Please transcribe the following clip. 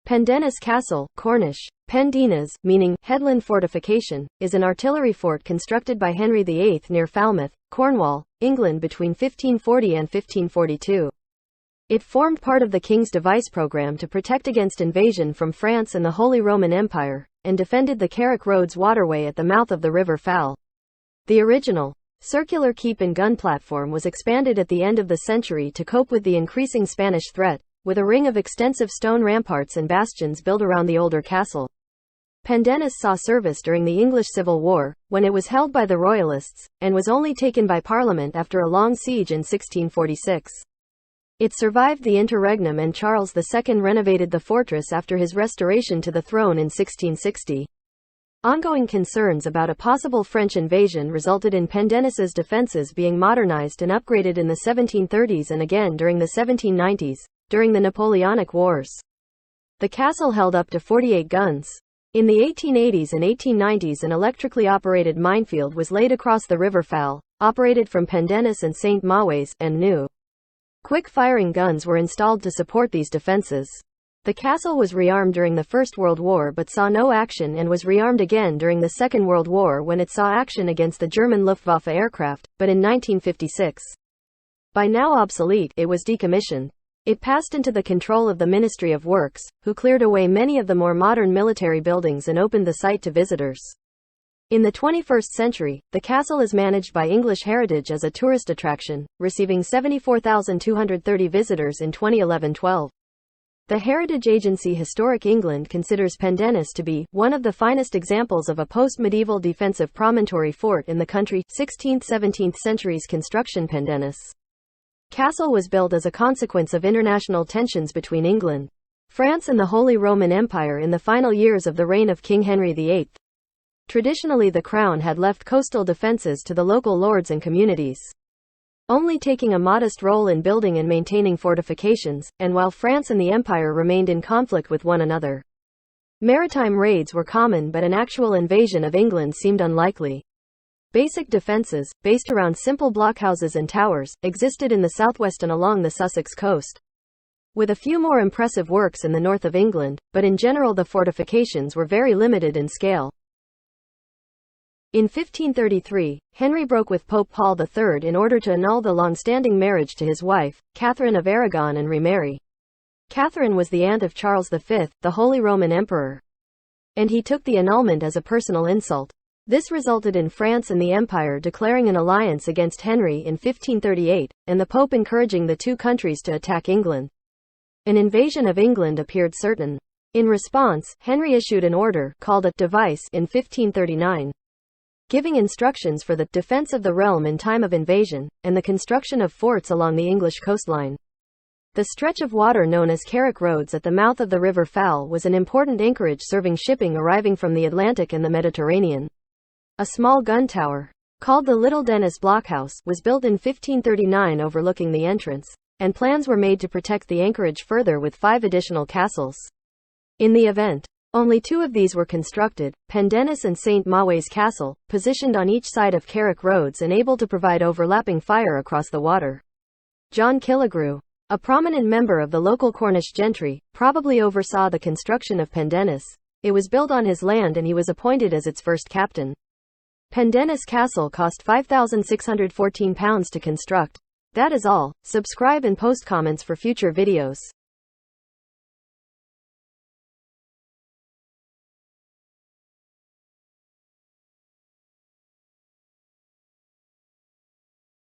Pendennis Castle, Cornish, Penn Dinas, meaning headland fortification, is an artillery fort constructed by Henry VIII near Falmouth, Cornwall, England between 1540 and 1542. It formed part of the King's device program to protect against invasion from France and the Holy Roman Empire, and defended the Carrick Roads waterway at the mouth of the River Fal. The original, circular keep and gun platform was expanded at the end of the century to cope with the increasing Spanish threat, with a ring of extensive stone ramparts and bastions built around the older castle. Pendennis saw service during the English Civil War, when it was held by the Royalists, and was only taken by Parliament after a long siege in 1646. It survived the interregnum, and Charles II renovated the fortress after his restoration to the throne in 1660. Ongoing concerns about a possible French invasion resulted in Pendennis's defences being modernized and upgraded in the 1730s and again during the 1790s, during the Napoleonic Wars. The castle held up to 48 guns. In the 1880s and 1890s, an electrically operated minefield was laid across the River Fal, operated from Pendennis and St. Mawes, and new quick-firing guns were installed to support these defences. The castle was rearmed during the First World War but saw no action, and was rearmed again during the Second World War when it saw action against the German Luftwaffe aircraft, but in 1956. By now obsolete, it was decommissioned. It passed into the control of the Ministry of Works, who cleared away many of the more modern military buildings and opened the site to visitors. In the 21st century, the castle is managed by English Heritage as a tourist attraction, receiving 74,230 visitors in 2011-12. The heritage agency Historic England considers Pendennis to be one of the finest examples of a post-medieval defensive promontory fort in the country. 16th-17th centuries construction. Pendennis Castle was built as a consequence of international tensions between England, France and the Holy Roman Empire in the final years of the reign of King Henry VIII. Traditionally, the Crown had left coastal defences to the local lords and communities, only taking a modest role in building and maintaining fortifications, and while France and the Empire remained in conflict with one another. Maritime raids were common, but an actual invasion of England seemed unlikely. Basic defences, based around simple blockhouses and towers, existed in the southwest and along the Sussex coast, with a few more impressive works in the north of England, but in general the fortifications were very limited in scale. In 1533, Henry broke with Pope Paul III in order to annul the long-standing marriage to his wife, Catherine of Aragon, and remarry. Catherine was the aunt of Charles V, the Holy Roman Emperor, and he took the annulment as a personal insult. This resulted in France and the Empire declaring an alliance against Henry in 1538, and the Pope encouraging the two countries to attack England. An invasion of England appeared certain. In response, Henry issued an order, called a device, in 1539. Giving instructions for the defense of the realm in time of invasion, and the construction of forts along the English coastline. The stretch of water known as Carrick Roads at the mouth of the River Fal was an important anchorage serving shipping arriving from the Atlantic and the Mediterranean. A small gun tower, called the Little Dennis Blockhouse, was built in 1539 overlooking the entrance, and plans were made to protect the anchorage further with 5 additional castles. In the event, only 2 of these were constructed, Pendennis and St. Mawes Castle, positioned on each side of Carrick Roads and able to provide overlapping fire across the water. John Killigrew, a prominent member of the local Cornish gentry, probably oversaw the construction of Pendennis. It was built on his land and he was appointed as its first captain. Pendennis Castle cost £5,614 to construct. That is all. Subscribe and post comments for future videos.